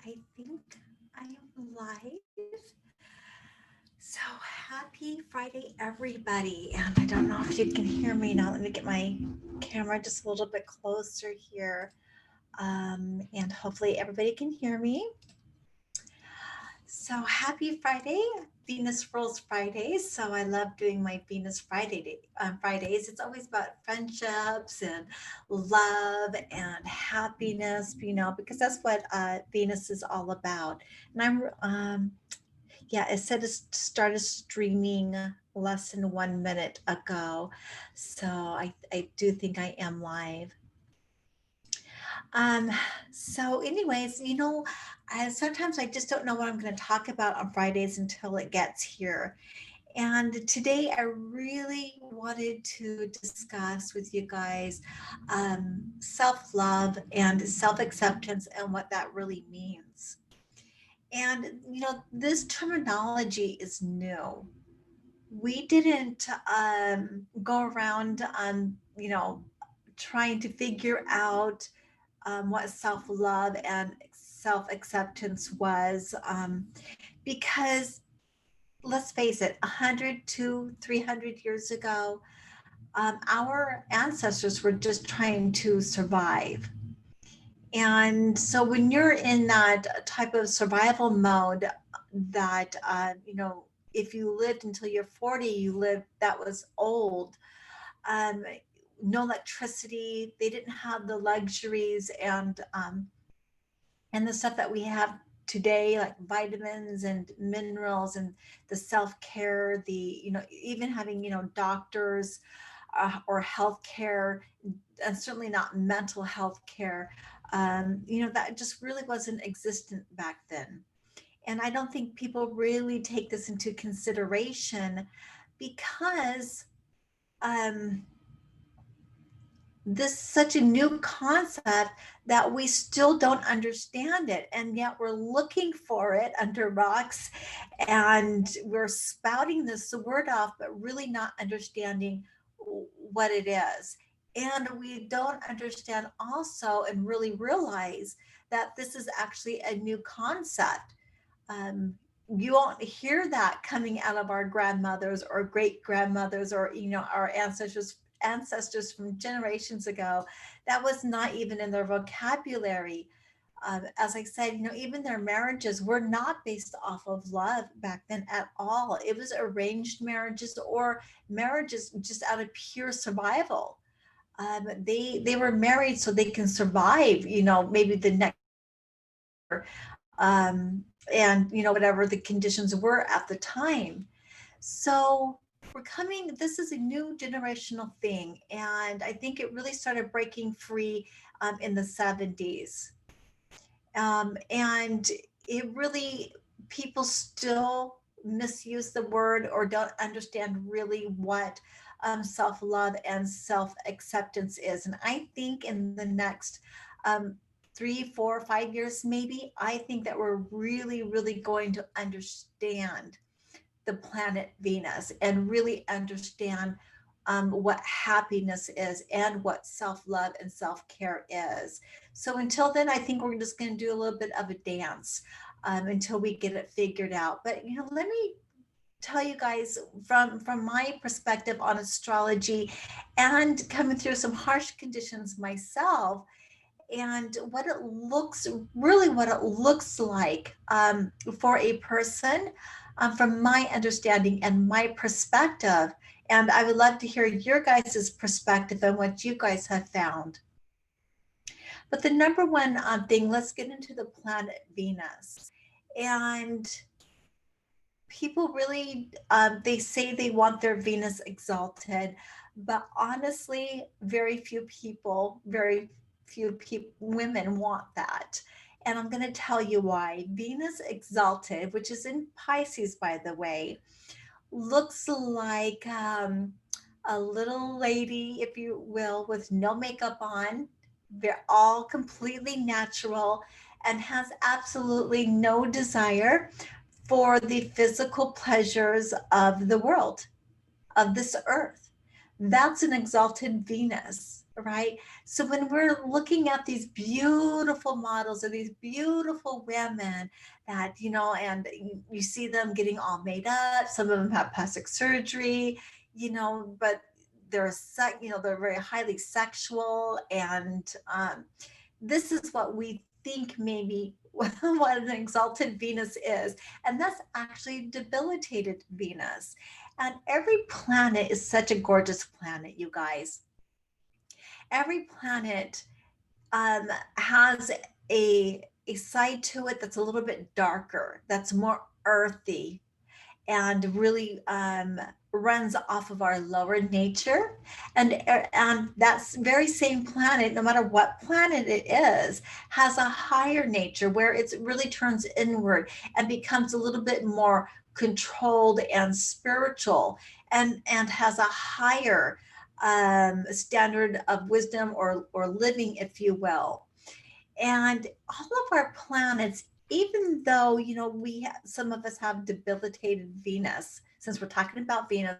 I think I am live. So happy Friday, everybody. And I don't know if you can hear me now. Let me get my camera just a little bit closer here. And hopefully everybody can hear me. So happy Friday, Venus Rolls Fridays. So I love doing my Venus Fridays. It's always about friendships and love and happiness, because that's what Venus is all about. And yeah, it said it started streaming less than 1 minute ago. So I do think I am live. Um, so anyways, sometimes I just don't know what I'm going to talk about on Fridays until it gets here. And today I really wanted to discuss with you guys self love and self acceptance and what that really means. And, this terminology is new. We didn't go around, trying to figure out what self love and self acceptance was, because let's face it, 100 to 300 years ago, our ancestors were just trying to survive. And so when you're in that type of survival mode, that, if you lived until you're 40, that was old. Um, no electricity, they didn't have the luxuries and the stuff that we have today, like vitamins and minerals and the self-care, even having, doctors or health care, and certainly not mental health care. That just really wasn't existent back then. And I don't think people really take this into consideration because um, this is such a new concept that we still don't understand it, and yet we're looking for it under rocks, and we're spouting this word off but really not understanding what it is. And we don't understand also and really realize that this is actually a new concept. um, you won't hear that coming out of our grandmothers or great grandmothers or our ancestors from generations ago. That was not even in their vocabulary. As I said, even their marriages were not based off of love back then at all. It was arranged marriages or marriages just out of pure survival. They were married so they can survive, maybe the next year, and whatever the conditions were at the time. So we're coming, this is a new generational thing, and I think it really started breaking free in the 70s. And it really, people still misuse the word or don't understand really what self love and self acceptance is. And I think in the next um, 3, 4, 5 years, maybe, I think that we're really, really going to understand the planet Venus and really understand what happiness is and what self love and self care is. So until then, I think we're just going to do a little bit of a dance until we get it figured out. But let me tell you guys from my perspective on astrology and coming through some harsh conditions myself, and what it looks like for a person, from my understanding and my perspective. And I would love to hear your guys' perspective and what you guys have found. But the number one thing, let's get into the planet Venus. And people really, they say they want their Venus exalted, but honestly, very few women want that. And I'm going to tell you why. Venus exalted, which is in Pisces, by the way, looks like a little lady, if you will, with no makeup on. They're all completely natural and has absolutely no desire for the physical pleasures of the world, of this earth. That's an exalted Venus, right? So when we're looking at these beautiful models or these beautiful women that, and you see them getting all made up, some of them have plastic surgery, but they're very highly sexual, and this is what we think maybe what an exalted Venus is. And that's actually debilitated Venus. And every planet is such a gorgeous planet, you guys. Every planet has a side to it that's a little bit darker, that's more earthy, and really runs off of our lower nature. And that's very same planet, no matter what planet it is, has a higher nature where it really turns inward and becomes a little bit more controlled and spiritual, and has a higher standard of wisdom or living, if you will. And all of our planets, even though, some of us have debilitated Venus, since we're talking about Venus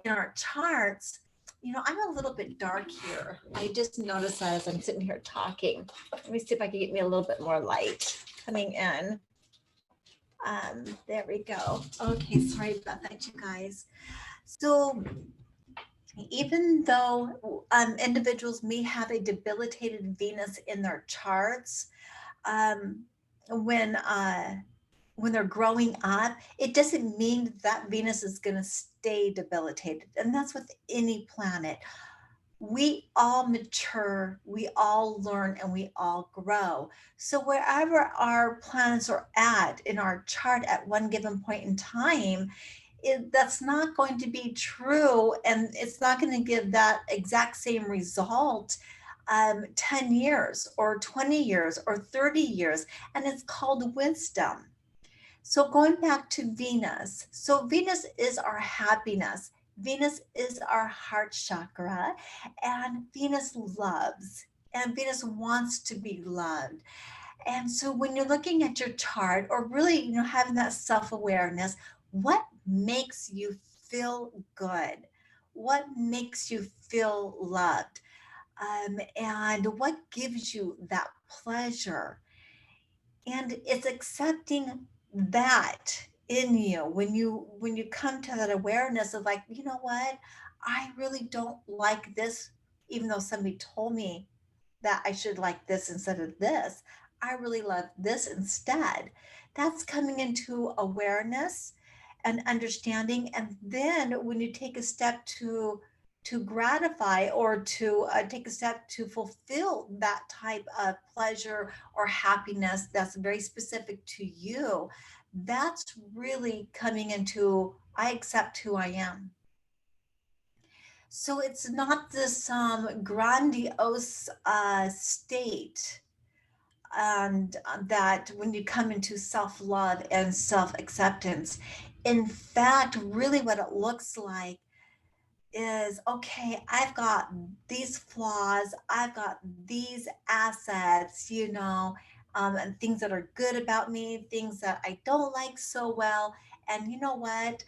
in our charts, I'm a little bit dark here. I just noticed that as I'm sitting here talking. Let me see if I can get me a little bit more light coming in. There we go. Okay, sorry about that, you guys. So even though individuals may have a debilitated Venus in their charts, um, when uh, when they're growing up, it doesn't mean that Venus is going to stay debilitated, and that's with any planet. We all mature, we all learn, and we all grow. So wherever our planets are at in our chart at one given point in time, that's not going to be true, and it's not going to give that exact same result 10 years or 20 years or 30 years. And it's called wisdom. So going back to Venus, so Venus is our happiness. Venus is our heart chakra, and Venus loves, and Venus wants to be loved. And so when you're looking at your chart, or really, having that self-awareness, what makes you feel good? What makes you feel loved? And what gives you that pleasure? And it's accepting that in you when you come to that awareness of, like, you know what, I really don't like this, even though somebody told me that I should like this instead of this. I really love this instead. That's coming into awareness and understanding. And then when you take a step to gratify, or to take a step to fulfill that type of pleasure or happiness that's very specific to you, that's really coming into, I accept who I am. So it's not this grandiose state, and that when you come into self-love and self-acceptance, in fact, really what it looks like is, okay, I've got these flaws, I've got these assets, and things that are good about me, things that I don't like so well. And you know what?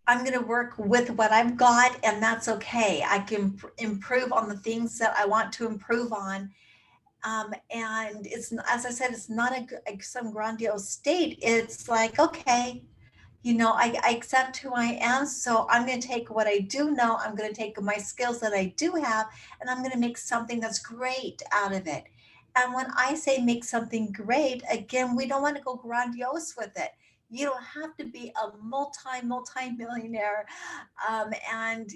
I'm going to work with what I've got, and that's okay. I can improve on the things that I want to improve on. And it's, as I said, it's not some grandiose state. It's like, okay, I accept who I am. So I'm going to take what I do know. I'm going to take my skills that I do have, and I'm going to make something that's great out of it. And when I say make something great, again, we don't want to go grandiose with it. You don't have to be a multi millionaire, and,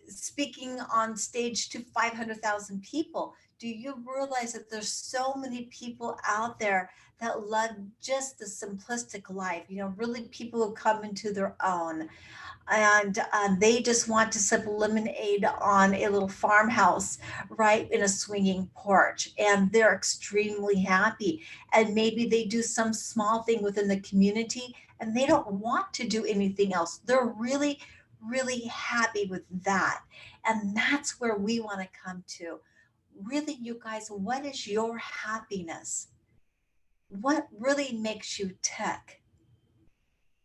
speaking on stage to 500,000 people. Do you realize that there's so many people out there that love just the simplistic life, really people who come into their own, and they just want to sip lemonade on a little farmhouse, right, in a swinging porch, and they're extremely happy. And maybe they do some small thing within the community, and they don't want to do anything else. They're really, really happy with that. And that's where we want to come to. Really, you guys, what is your happiness? What really makes you tick,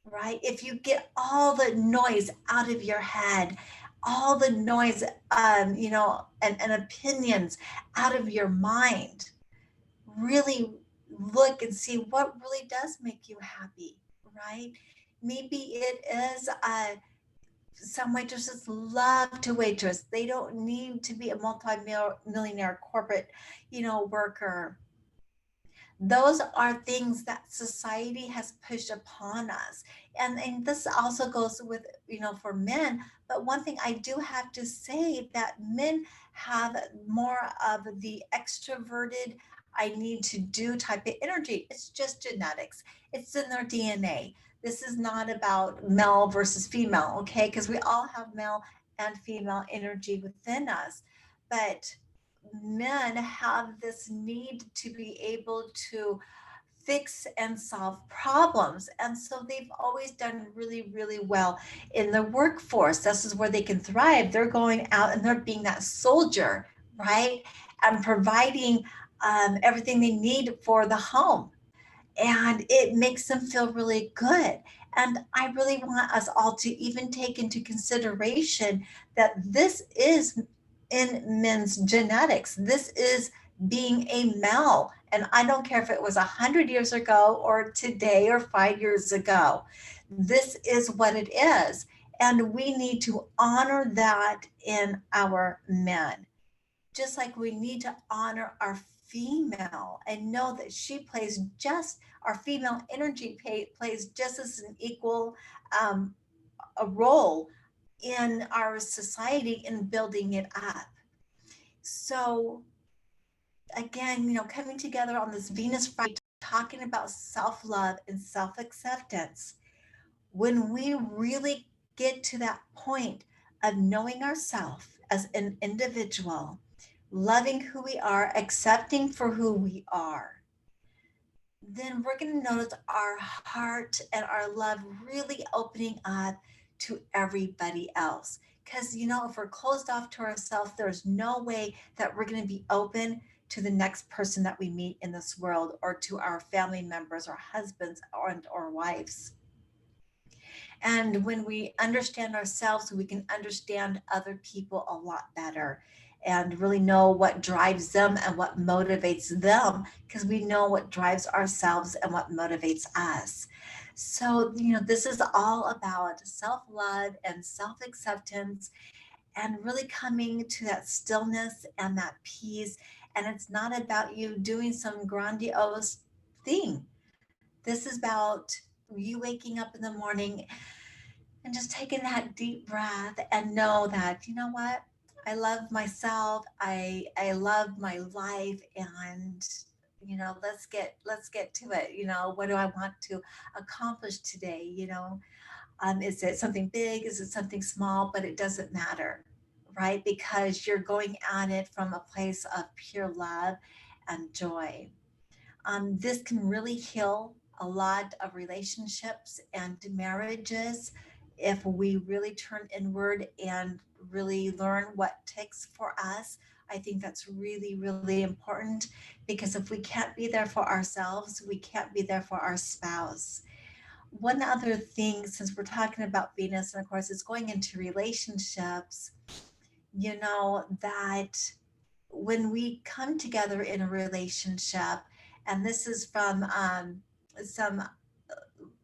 right? If you get all the noise out of your head, all the noise, and opinions out of your mind. Really look and see what really does make you happy, right? Maybe it is some waitresses love to waitress. They don't need to be a multi-millionaire corporate, worker. Those are things that society has pushed upon us. And this also goes with, for men. But one thing I do have to say, that men have more of the extroverted, I need to do type of energy. It's just genetics. It's in their DNA. This is not about male versus female, okay? Because we all have male and female energy within us. But men have this need to be able to fix and solve problems. And so they've always done really, really well in the workforce. This is where they can thrive. They're going out and they're being that soldier, right? And providing everything they need for the home. And it makes them feel really good. And I really want us all to even take into consideration that this is in men's genetics. This is being a male. And I don't care if it was 100 years ago or today or 5 years ago. This is what it is. And we need to honor that in our men, just like we need to honor our female and know that she plays just, our female energy plays just as an equal um, a role in our society in building it up. So again, coming together on this Venus Friday, talking about self-love and self-acceptance, when we really get to that point of knowing ourselves as an individual, loving who we are, accepting for who we are, then we're going to notice our heart and our love really opening up to everybody else. Because, if we're closed off to ourselves, there's no way that we're going to be open to the next person that we meet in this world, or to our family members or husbands or wives. And when we understand ourselves, we can understand other people a lot better and really know what drives them and what motivates them, because we know what drives ourselves and what motivates us. So, this is all about self love and self acceptance, and really coming to that stillness and that peace. And it's not about you doing some grandiose thing. This is about you waking up in the morning and just taking that deep breath and know that, you know what, I love myself, I love my life. And let's get to it. What do I want to accomplish today? Is it something big, is it something small? But it doesn't matter, right? Because you're going at it from a place of pure love and joy. This can really heal a lot of relationships and marriages if we really turn inward and really learn what ticks for us. I think that's really, really important, because if we can't be there for ourselves, we can't be there for our spouse. One other thing, since we're talking about Venus, and of course it's going into relationships, that when we come together in a relationship, and this is from some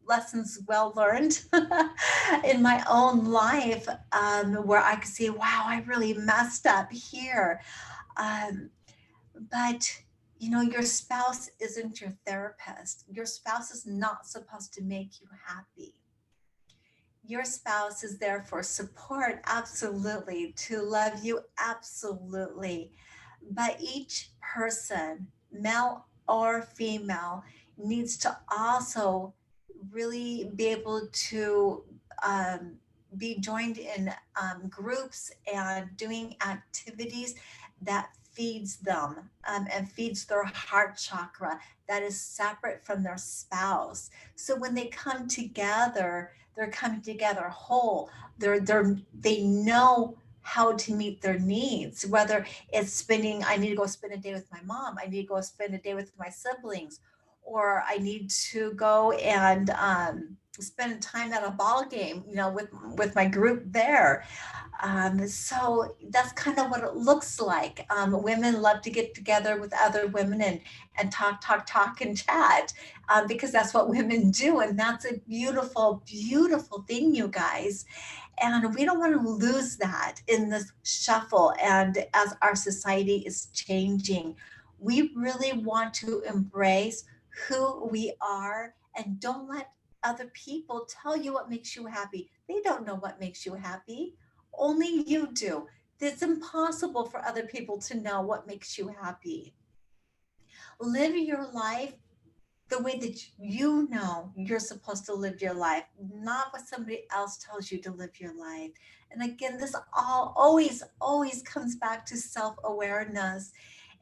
lessons well learned in my own life, where I could see, wow, I really messed up here. Um, but your spouse isn't your therapist. Your spouse is not supposed to make you happy. Your spouse is there for support, absolutely, to love you, absolutely. But each person, male or female, needs to also really be able to be joined in groups and doing activities that feeds them, and feeds their heart chakra, that is separate from their spouse. So when they come together, they're coming together whole. They know how to meet their needs, whether it's spending, I need to go spend a day with my mom, I need to go spend a day with my siblings, or I need to go and spend time at a ball game, with my group there. So that's kind of what it looks like. Women love to get together with other women and talk, and chat because that's what women do. And that's a beautiful, beautiful thing, you guys. And we don't want to lose that in this shuffle. And as our society is changing, we really want to embrace who we are and don't let other people tell you what makes you happy. They don't know what makes you happy. Only you do. It's impossible for other people to know what makes you happy. Live your life the way that you know you're supposed to live your life, not what somebody else tells you to live your life. And again, this all always comes back to self awareness.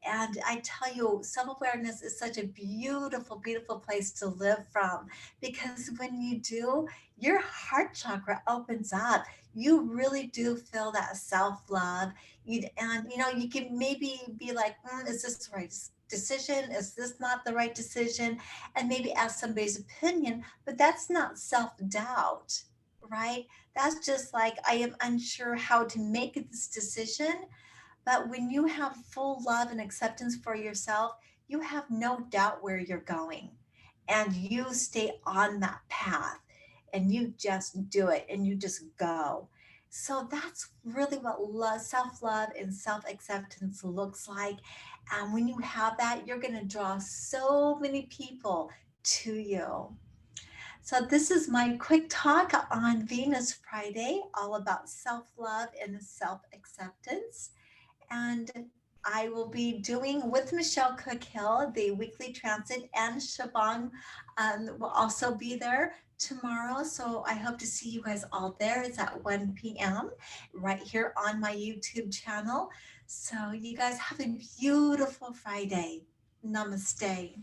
And I tell you, self awareness is such a beautiful, beautiful place to live from because when you do, your heart chakra opens up. You really do feel that self love. And you can maybe be like, is this the right decision? Is this not the right decision? And maybe ask somebody's opinion, but that's not self doubt, right? That's just like, I am unsure how to make this decision. But when you have full love and acceptance for yourself, you have no doubt where you're going. And you stay on that path and you just do it and you just go. So that's really what self love and self acceptance looks like. And when you have that, you're going to draw so many people to you. So, this is my quick talk on Venus Friday, all about self love and self acceptance. And I will be doing with Michelle Cookhill the weekly transit, and Shabang will also be there tomorrow. So I hope to see you guys all there. It's at 1 p.m. right here on my YouTube channel. So you guys have a beautiful Friday. Namaste.